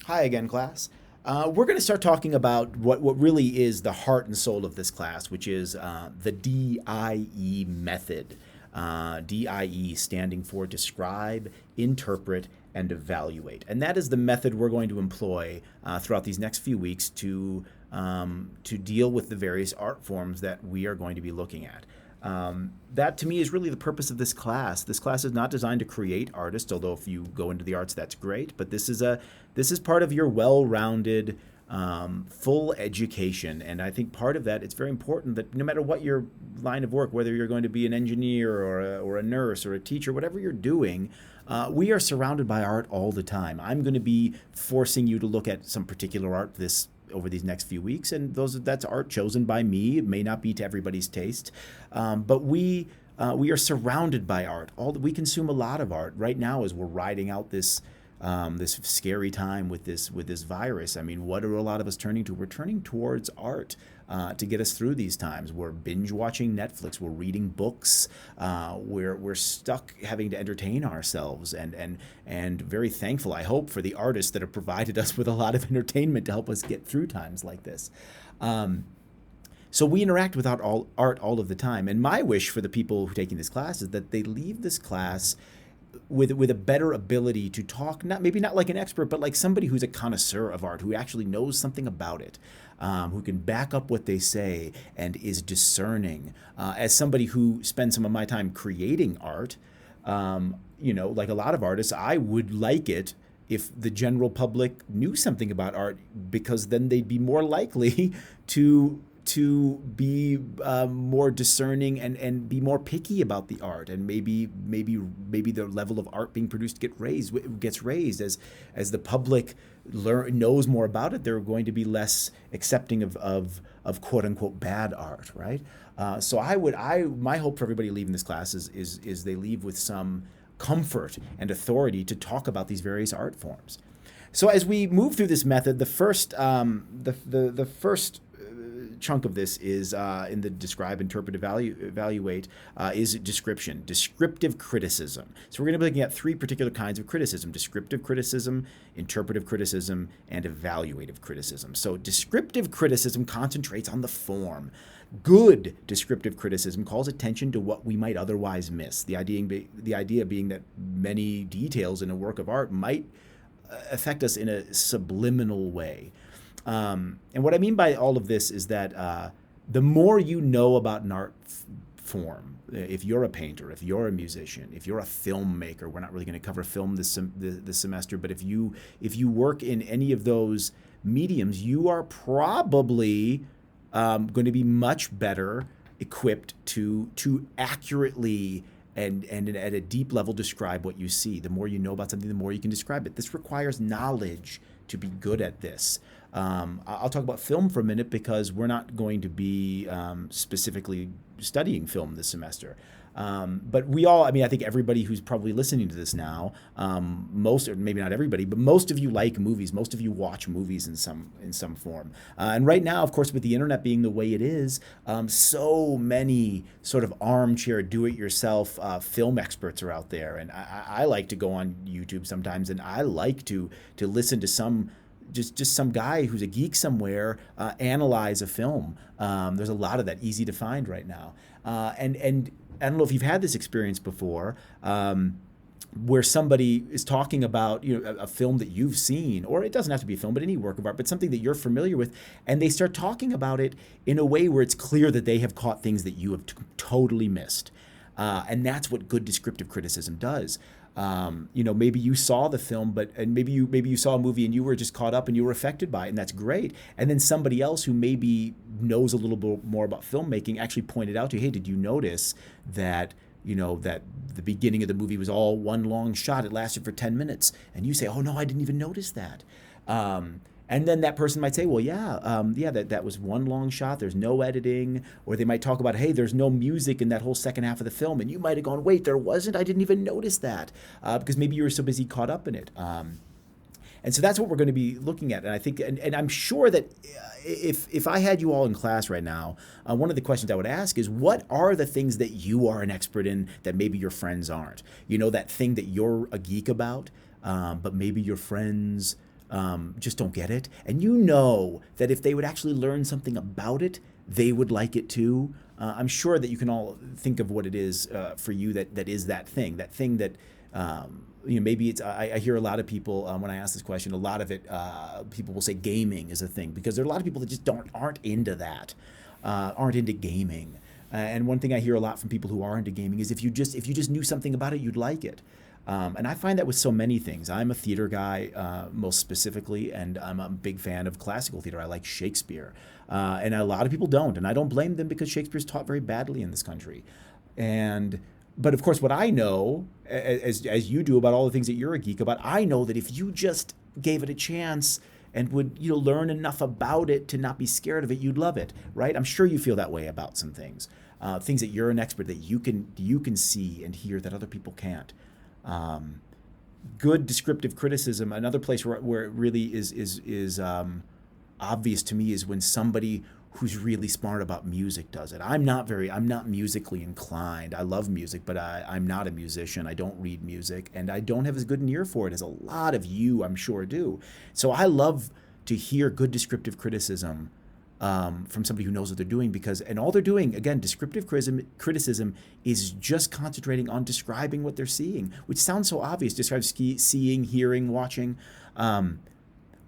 Hi again, class. We're going to start talking about what really is the heart and soul of this class, which is the DIE method. DIE standing for describe, interpret, and evaluate. And that is the method we're going to employ throughout these next few weeks to deal with the various art forms that we are going to be looking at. That to me is really the purpose of this class. This class is not designed to create artists, although if you go into the arts, that's great. But this is part of your well-rounded, full education, and I think part of that it's very important that no matter what your line of work, whether you're going to be an engineer or a nurse or a teacher, whatever you're doing, we are surrounded by art all the time. I'm going to be forcing you to look at some particular art this over these next few weeks, and that's art chosen by me. It may not be to everybody's taste, but we are surrounded by art. We consume a lot of art right now as we're riding out this scary time with this virus. I mean, what are a lot of us turning to? We're turning towards art to get us through these times. We're binge watching Netflix. We're reading books. We're stuck having to entertain ourselves, and very thankful, I hope, for the artists that have provided us with a lot of entertainment to help us get through times like this. So we interact with art all of the time, and my wish for the people who are taking this class is that they leave this class with a better ability to talk, maybe not like an expert, but like somebody who's a connoisseur of art, who actually knows something about it, who can back up what they say and is discerning. As somebody who spends some of my time creating art, like a lot of artists, I would like it if the general public knew something about art, because then they'd be more likely to be more discerning and be more picky about the art, and maybe the level of art being produced gets raised as the public knows more about it. They're going to be less accepting of quote unquote bad art, right? So my hope for everybody leaving this class is they leave with some comfort and authority to talk about these various art forms. So as we move through this method, the first chunk of this is in the describe, interpret, evaluate is description, descriptive criticism. So we're going to be looking at three particular kinds of criticism: descriptive criticism, interpretive criticism, and evaluative criticism. So descriptive criticism concentrates on the form. Good descriptive criticism calls attention to what we might otherwise miss. The idea being that many details in a work of art might affect us in a subliminal way. And what I mean by all of this is that the more you know about an art form, if you're a painter, if you're a musician, if you're a filmmaker, we're not really going to cover film this semester, but if you work in any of those mediums, you are probably going to be much better equipped to accurately and at a deep level describe what you see. The more you know about something, the more you can describe it. This requires knowledge to be good at this. I'll talk about film for a minute because we're not going to be specifically studying film this semester. But I think everybody who's probably listening to this now, or maybe not everybody, but most of you like movies. Most of you watch movies in some form. And right now, of course, with the internet being the way it is, so many sort of armchair do-it-yourself film experts are out there. And I like to go on YouTube sometimes, and I like to listen to some guy who's a geek somewhere analyze a film. There's a lot of that easy to find right now. And I don't know if you've had this experience before, where somebody is talking about a film that you've seen, or it doesn't have to be a film, but any work of art, but something that you're familiar with, and they start talking about it in a way where it's clear that they have caught things that you have totally missed. And that's what good descriptive criticism does. Maybe you saw the film, and maybe you saw a movie and you were just caught up and you were affected by it, and that's great. And then somebody else who maybe knows a little bit more about filmmaking actually pointed out to you, hey, did you notice that that the beginning of the movie was all one long shot? It lasted for 10 minutes. And you say, oh no, I didn't even notice that. And then that person might say, well, that was one long shot. There's no editing. Or they might talk about, hey, there's no music in that whole second half of the film. And you might have gone, wait, there wasn't? I didn't even notice that. Because maybe you were so busy caught up in it. And so that's what we're going to be looking at. And I think, and I'm sure that if I had you all in class right now, one of the questions I would ask is, what are the things that you are an expert in that maybe your friends aren't? That thing that you're a geek about, but maybe your friends just don't get it. And you know that if they would actually learn something about it, they would like it too. I'm sure that you can all think of what it is for you that is that thing that maybe it's. I hear a lot of people when I ask this question, a lot of it people will say gaming is a thing because there are a lot of people that just aren't into that, aren't into gaming. And one thing I hear a lot from people who are into gaming is if you just knew something about it, you'd like it. And I find that with so many things. I'm a theater guy, most specifically, and I'm a big fan of classical theater. I like Shakespeare. And a lot of people don't, and I don't blame them because Shakespeare's taught very badly in this country. But of course, what I know, as you do about all the things that you're a geek about, I know that if you just gave it a chance and would learn enough about it to not be scared of it, you'd love it, right? I'm sure you feel that way about some things, things that you're an expert that you can see and hear that other people can't. Good descriptive criticism. Another place where it really is obvious to me is when somebody who's really smart about music does it. I'm not musically inclined. I love music, but I'm not a musician. I don't read music, and I don't have as good an ear for it as a lot of you, I'm sure, do. So I love to hear good descriptive criticism from somebody who knows what they're doing, and all they're doing, again, descriptive criticism is just concentrating on describing what they're seeing, which sounds so obvious. Describe seeing, hearing, watching.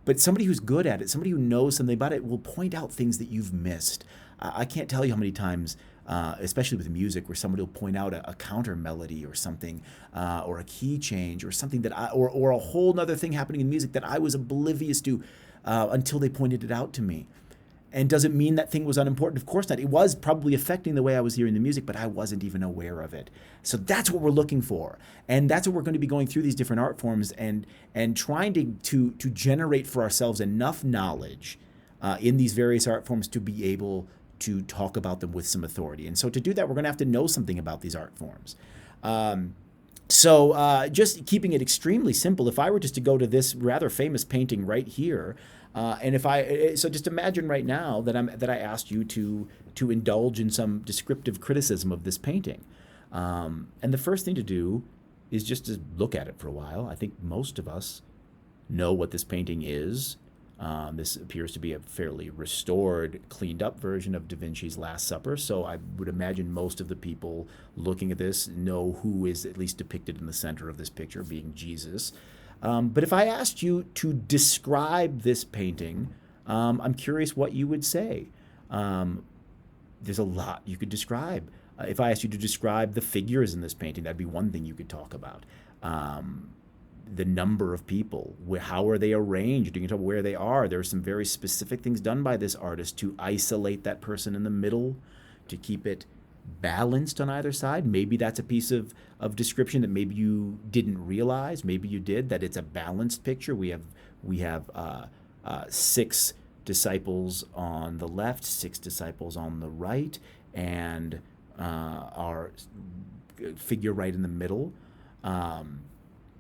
But somebody who's good at it, somebody who knows something about it, will point out things that you've missed. I can't tell you how many times, especially with music, where somebody will point out a counter melody or something, or a key change or something or a whole other thing happening in music that I was oblivious to until they pointed it out to me. And does it mean that thing was unimportant? Of course not. It was probably affecting the way I was hearing the music, but I wasn't even aware of it. So that's what we're looking for. And that's what we're going to be going through these different art forms and trying to generate for ourselves enough knowledge in these various art forms to be able to talk about them with some authority. And so to do that, we're going to have to know something about these art forms. So just keeping it extremely simple, if I were just to go to this rather famous painting right here, and so just imagine right now that I asked you to indulge in some descriptive criticism of this painting, and the first thing to do is just to look at it for a while. I think most of us know what this painting is. This appears to be a fairly restored, cleaned up version of Da Vinci's Last Supper. So I would imagine most of the people looking at this know who is at least depicted in the center of this picture, being Jesus. But if I asked you to describe this painting, I'm curious what you would say. There's a lot you could describe. If I asked you to describe the figures in this painting, that'd be one thing you could talk about. The number of people, how are they arranged? You can talk about where they are. There are some very specific things done by this artist to isolate that person in the middle, to keep it balanced on either side. Maybe that's a piece of description that maybe you didn't realize. Maybe you did, that it's a balanced picture. We have 6 disciples on the left, 6 disciples on the right, and our figure right in the middle.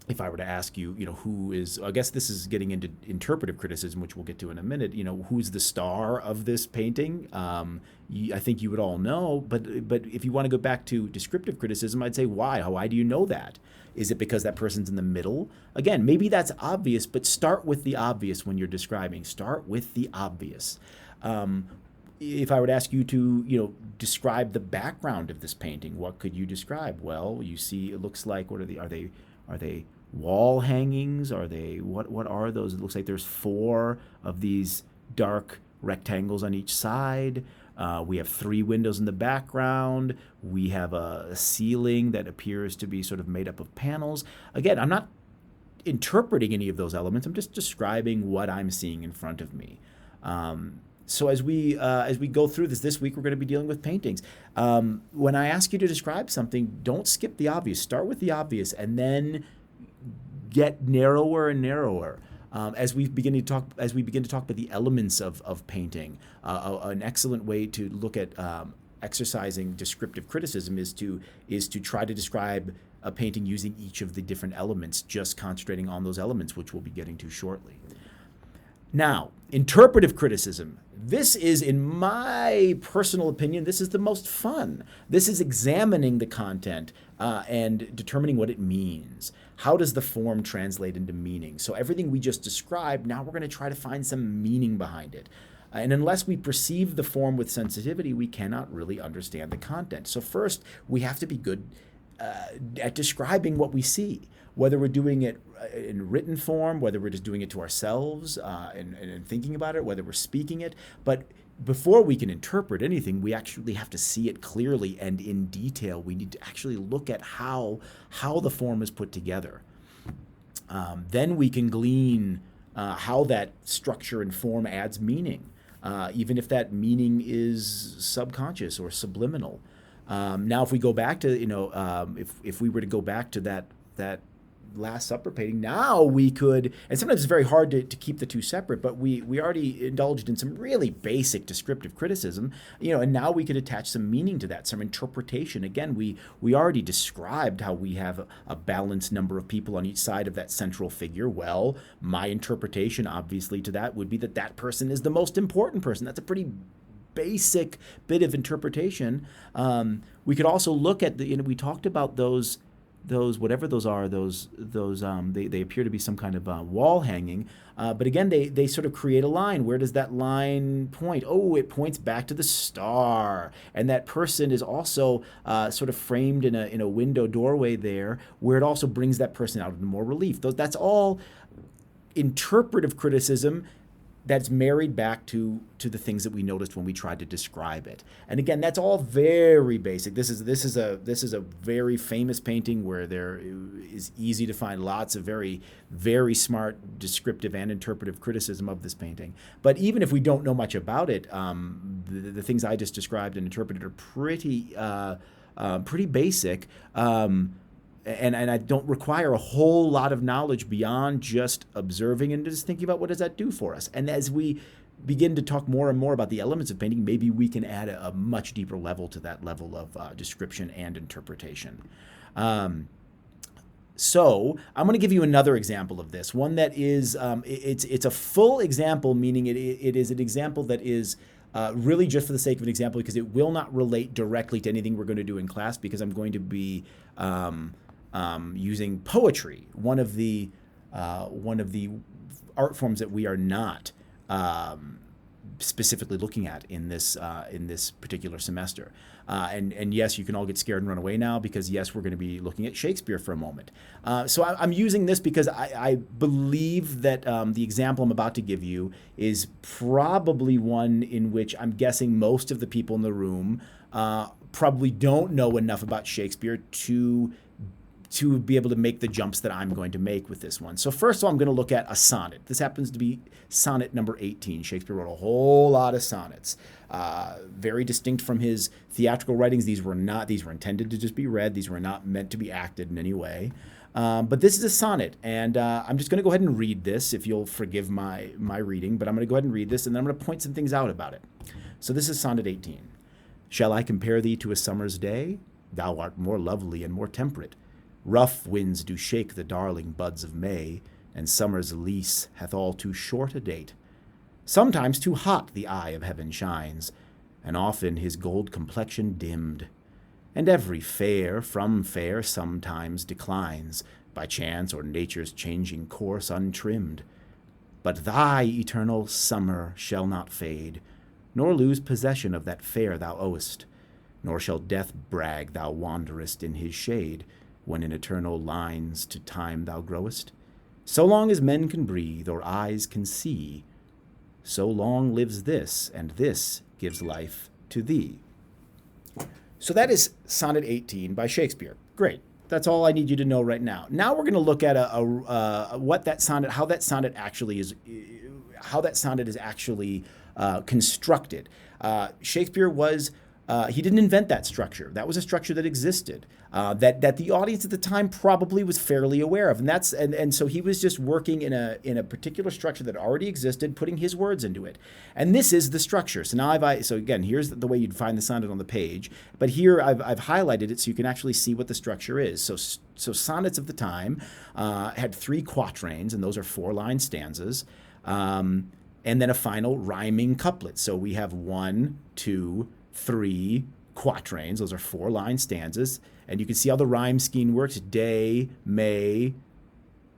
If I were to ask you, who is, I guess this is getting into interpretive criticism, which we'll get to in a minute, who's the star of this painting? I think you would all know, but if you want to go back to descriptive criticism, I'd say why? Why do you know that? Is it because that person's in the middle? Again, maybe that's obvious, but start with the obvious when you're describing. Start with the obvious. If I were to ask you to, describe the background of this painting, what could you describe? Well, you see, it looks like, are they wall hangings? Are they, what are those? It looks like there's 4 of these dark rectangles on each side. We have 3 windows in the background. We have a ceiling that appears to be sort of made up of panels. Again, I'm not interpreting any of those elements. I'm just describing what I'm seeing in front of me. So as we go through this week, we're going to be dealing with paintings. When I ask you to describe something, don't skip the obvious. Start with the obvious, and then get narrower and narrower. As we begin to talk about the elements of painting, an excellent way to look at exercising descriptive criticism is to try to describe a painting using each of the different elements, just concentrating on those elements, which we'll be getting to shortly. Now, interpretive criticism. This is, in my personal opinion, this is the most fun. This is examining the content and determining what it means. How does the form translate into meaning? So everything we just described, now we're going to try to find some meaning behind it. And unless we perceive the form with sensitivity, we cannot really understand the content. So first, we have to be good at describing what we see, whether we're doing it in written form, whether we're just doing it to ourselves and thinking about it, whether we're speaking it. But before we can interpret anything, we actually have to see it clearly and in detail. We need to actually look at how the form is put together. Then we can glean how that structure and form adds meaning, even if that meaning is subconscious or subliminal. Now, if we go back to, if we were to go back to that Last Supper painting, now we could, and sometimes it's very hard to keep the two separate, but we already indulged in some really basic descriptive criticism, and now we could attach some meaning to that, some interpretation. Again, we already described how we have a balanced number of people on each side of that central figure. Well, my interpretation, obviously, to that would be that person is the most important person. That's a pretty basic bit of interpretation. We could also look at we talked about those whatever those are, they appear to be some kind of wall hanging, but again they sort of create a line. Where does that line point? Oh, it points back to the star, and that person is also sort of framed in a window doorway there, where it also brings that person out in more relief. That's all interpretive criticism that's married back to the things that we noticed when we tried to describe it. And again, that's all very basic. This is a very famous painting where there is easy to find lots of very, very smart descriptive and interpretive criticism of this painting. But even if we don't know much about it, the things I just described and interpreted are pretty basic. And I don't require a whole lot of knowledge beyond just observing and just thinking about what does that do for us. And as we begin to talk more and more about the elements of painting, maybe we can add a much deeper level to that level of description and interpretation. So I'm going to give you another example of this, one that is, it's a full example, meaning it is an example that is really just for the sake of an example, because it will not relate directly to anything we're going to do in class, because I'm going to be using poetry, one of the art forms that we are not specifically looking at in this particular semester. And yes, you can all get scared and run away now, because yes, we're going to be looking at Shakespeare for a moment. So I'm using this because I believe that the example I'm about to give you is probably one in which I'm guessing most of the people in the room probably don't know enough about Shakespeare to be able to make the jumps that I'm going to make with this one. So first of all, I'm going to look at a sonnet. This happens to be sonnet number 18. Shakespeare wrote a whole lot of sonnets. Very distinct from his theatrical writings. These were intended to just be read. These were not meant to be acted in any way. But this is a sonnet, and I'm just going to go ahead and read this, if you'll forgive my reading, but I'm going to go ahead and read this, and then I'm going to point some things out about it. So this is sonnet 18. Shall I compare thee to a summer's day? Thou art more lovely and more temperate. Rough winds do shake the darling buds of May, and summer's lease hath all too short a date. Sometimes too hot the eye of heaven shines, and often his gold complexion dimmed. And every fair from fair sometimes declines, by chance or nature's changing course untrimmed. But thy eternal summer shall not fade, nor lose possession of that fair thou owest, nor shall death brag thou wanderest in his shade, when in eternal lines to time thou growest. So long as men can breathe or eyes can see, so long lives this, and this gives life to thee. So that is sonnet 18 by Shakespeare. Great. That's all I need you to know right now. Now we're going to look at how that sonnet is actually constructed. Shakespeare he didn't invent that structure. That was a structure that existed, that the audience at the time probably was fairly aware of, and so he was just working in a particular structure that already existed, putting his words into it. And this is the structure. So now again, here's the way you'd find the sonnet on the page, but here I've highlighted it so you can actually see what the structure is. So sonnets of the time had 3 quatrains, and those are 4-line stanzas. and then a final rhyming couplet. So we have 1, 2, 3 quatrains. Those are 4-line stanzas. And you can see how the rhyme scheme works. Day, May,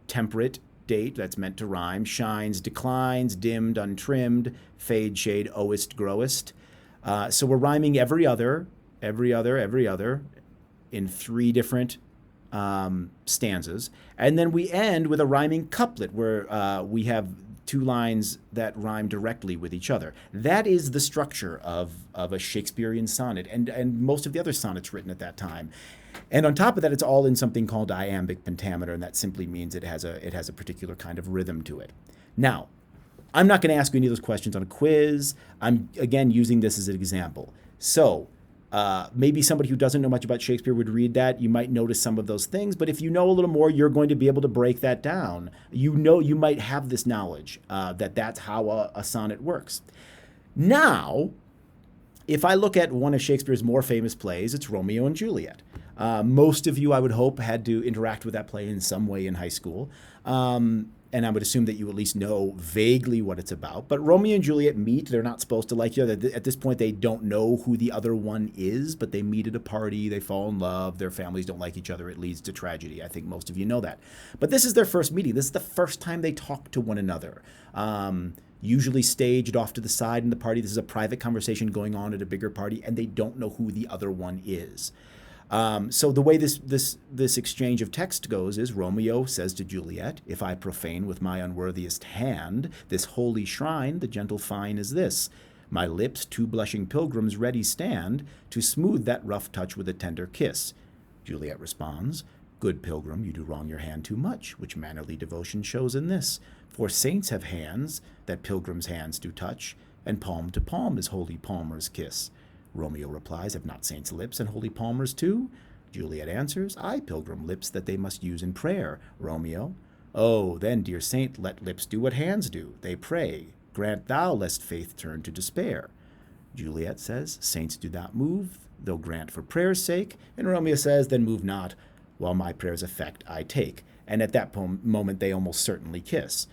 temperate, date, that's meant to rhyme. Shines, declines, dimmed, untrimmed, fade, shade, oest, growest. So we're rhyming every other in 3 different stanzas. And then we end with a rhyming couplet where we have 2 lines that rhyme directly with each other. That is the structure of a Shakespearean sonnet and most of the other sonnets written at that time. And on top of that, it's all in something called iambic pentameter, and that simply means it has a particular kind of rhythm to it. Now, I'm not going to ask you any of those questions on a quiz. I'm, again, using this as an example. So maybe somebody who doesn't know much about Shakespeare would read that. You might notice some of those things, but if you know a little more, you're going to be able to break that down. You might have this knowledge that that's how a sonnet works. Now, if I look at one of Shakespeare's more famous plays, it's Romeo and Juliet. Most of you, I would hope, had to interact with that play in some way in high school. And I would assume that you at least know vaguely what it's about. But Romeo and Juliet meet. They're not supposed to like each other. At this point, they don't know who the other one is, but they meet at a party. They fall in love. Their families don't like each other. It leads to tragedy. I think most of you know that. But this is their first meeting. This is the first time they talk to one another. Usually staged off to the side in the party. This is a private conversation going on at a bigger party, and they don't know who the other one is. So the way this exchange of text goes is Romeo says to Juliet, "If I profane with my unworthiest hand this holy shrine, the gentle fine is this. My lips 2 blushing pilgrims ready stand to smooth that rough touch with a tender kiss." Juliet responds, "Good pilgrim, you do wrong your hand too much, which mannerly devotion shows in this. For saints have hands that pilgrims' hands do touch, and palm to palm is holy palmer's kiss." Romeo replies, "Have not saints lips and holy palmers too?" Juliet answers, "Aye, pilgrim, lips that they must use in prayer." Romeo, "Oh, then, dear saint, let lips do what hands do. They pray. Grant thou lest faith turn to despair." Juliet says, "Saints do not move, they'll grant for prayer's sake." And Romeo says, "Then move not, while my prayer's effect I take." And at that moment, they almost certainly kiss.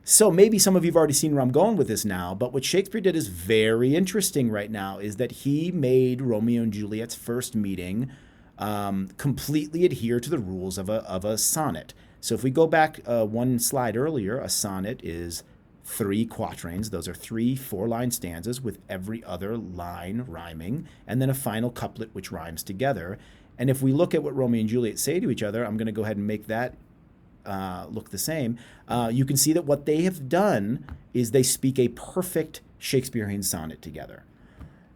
So maybe some of you have already seen where I'm going with this now, but what Shakespeare did is very interesting right now, is that he made Romeo and Juliet's first meeting completely adhere to the rules of a sonnet. So if we go back one slide earlier, a sonnet is 3 quatrains. Those are 3 4-line stanzas with every other line rhyming, and then a final couplet which rhymes together. And if we look at what Romeo and Juliet say to each other, I'm going to go ahead and make that look the same. You can see that what they have done is they speak a perfect Shakespearean sonnet together.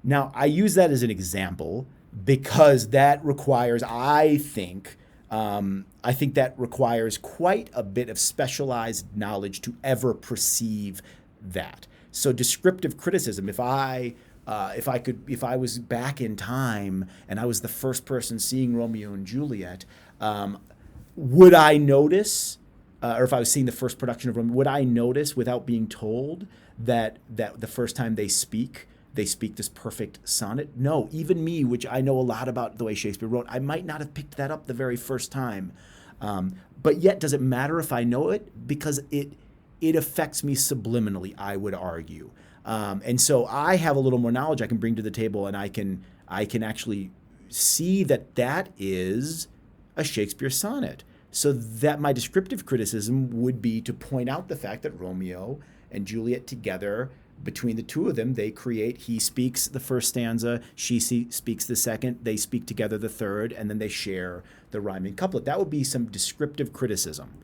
Now, I use that as an example because that requires, I think that requires quite a bit of specialized knowledge to ever perceive that. So descriptive criticism, if I was back in time and I was the first person seeing Romeo and Juliet, would I notice, or if I was seeing the first production of Romeo, would I notice without being told that the first time they speak this perfect sonnet? No, even me, which I know a lot about the way Shakespeare wrote, I might not have picked that up the very first time. But yet, does it matter if I know it? Because it affects me subliminally, I would argue. And so I have a little more knowledge I can bring to the table, and I can actually see that is a Shakespeare sonnet. So that my descriptive criticism would be to point out the fact that Romeo and Juliet together, between the two of them, he speaks the first stanza, she speaks the second, they speak together the third, and then they share the rhyming couplet. That would be some descriptive criticism.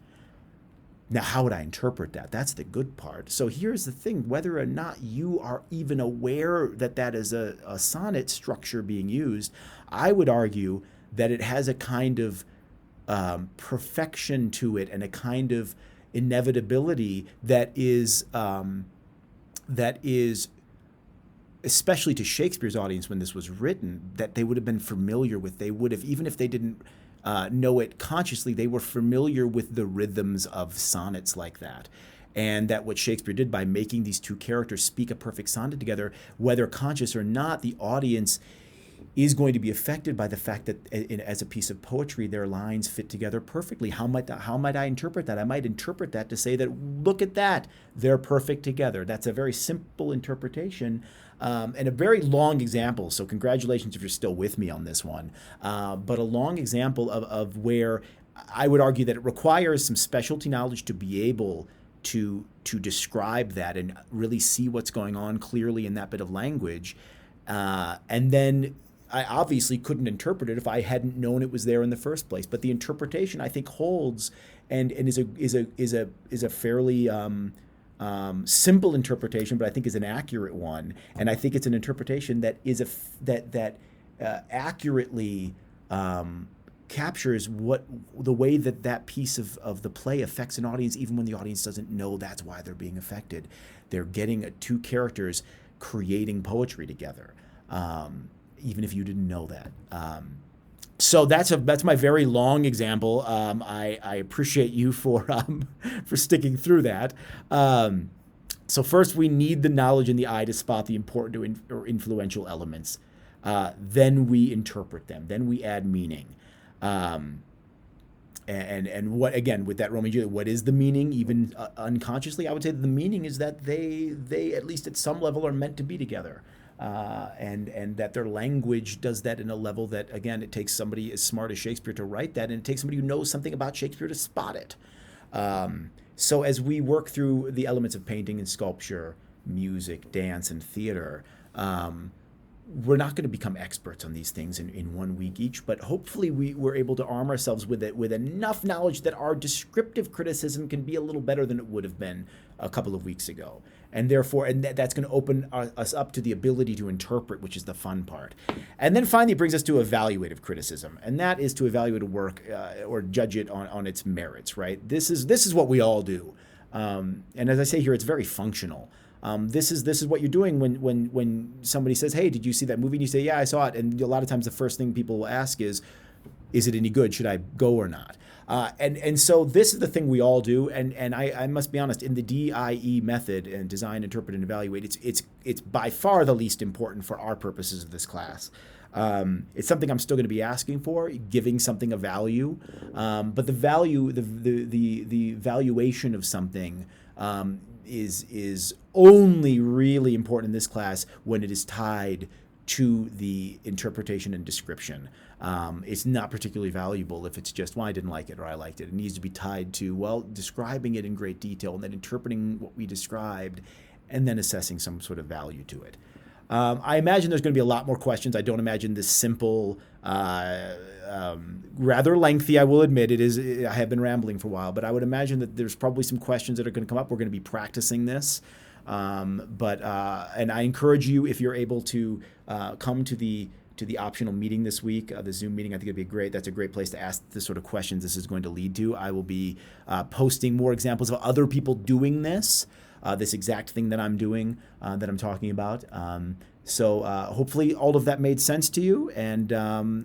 Now, how would I interpret that? That's the good part. So here's the thing, whether or not you are even aware that is a sonnet structure being used, I would argue that it has a kind of perfection to it and a kind of inevitability that is especially to Shakespeare's audience when this was written, that they would have been familiar with. They would have, even if they didn't know it consciously, they were familiar with the rhythms of sonnets like that. And that what Shakespeare did by making these two characters speak a perfect sonnet together, whether conscious or not, the audience is going to be affected by the fact that as a piece of poetry, their lines fit together perfectly. How might I interpret that? I might interpret that to say that, look at that, they're perfect together. That's a very simple interpretation and a very long example. So congratulations if you're still with me on this one. But a long example of where I would argue that it requires some specialty knowledge to be able to describe that and really see what's going on clearly in that bit of language. And then I obviously couldn't interpret it if I hadn't known it was there in the first place. But the interpretation, I think, holds and is a fairly simple interpretation, but I think is an accurate one. And I think it's an interpretation that is accurately captures the way that piece of the play affects an audience, even when the audience doesn't know that's why they're being affected. They're getting two characters creating poetry together. Even if you didn't know that. So that's my very long example. I appreciate you for sticking through that. So first, we need the knowledge in the eye to spot the important or influential elements. Then we interpret them. Then we add meaning. And what, again, with that Romeo and Juliet, what is the meaning? Even unconsciously, I would say that the meaning is that they at least at some level are meant to be together. And that their language does that in a level that, again, it takes somebody as smart as Shakespeare to write that, and it takes somebody who knows something about Shakespeare to spot it. So as we work through the elements of painting and sculpture, music, dance, and theater, we're not going to become experts on these things in 1 week each, but hopefully we're able to arm ourselves with enough knowledge that our descriptive criticism can be a little better than it would have been a couple of weeks ago. And therefore, that's going to open us up to the ability to interpret, which is the fun part. And then finally, it brings us to evaluative criticism, and that is to evaluate a work or judge it on its merits. Right? This is what we all do, and as I say here, it's very functional. This is what you're doing when somebody says, "Hey, did you see that movie?" And you say, "Yeah, I saw it." And a lot of times, the first thing people will ask is it any good? Should I go or not? And so this is the thing we all do, and I must be honest, in the DIE method, and design, interpret, and evaluate, it's by far the least important for our purposes of this class. It's something I'm still going to be asking for, giving something a value, but the value, the valuation of something is only really important in this class when it is tied to the interpretation and description. It's not particularly valuable if it's just, well, I didn't like it or I liked it. It needs to be tied to, well, describing it in great detail and then interpreting what we described and then assessing some sort of value to it. I imagine there's going to be a lot more questions. I don't imagine this simple, rather lengthy, I will admit. I have been rambling for a while, but I would imagine that there's probably some questions that are going to come up. We're going to be practicing this. And I encourage you, if you're able to come to the optional meeting this week, the Zoom meeting, I think that's a great place to ask the sort of questions this is going to lead to. I will be posting more examples of other people doing this exact thing that I'm doing, that I'm talking about. So hopefully all of that made sense to you, and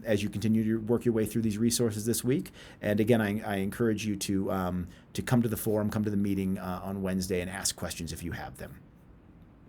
as you continue to work your way through these resources this week. And again, I encourage you to come to the forum, come to the meeting on Wednesday, and ask questions if you have them.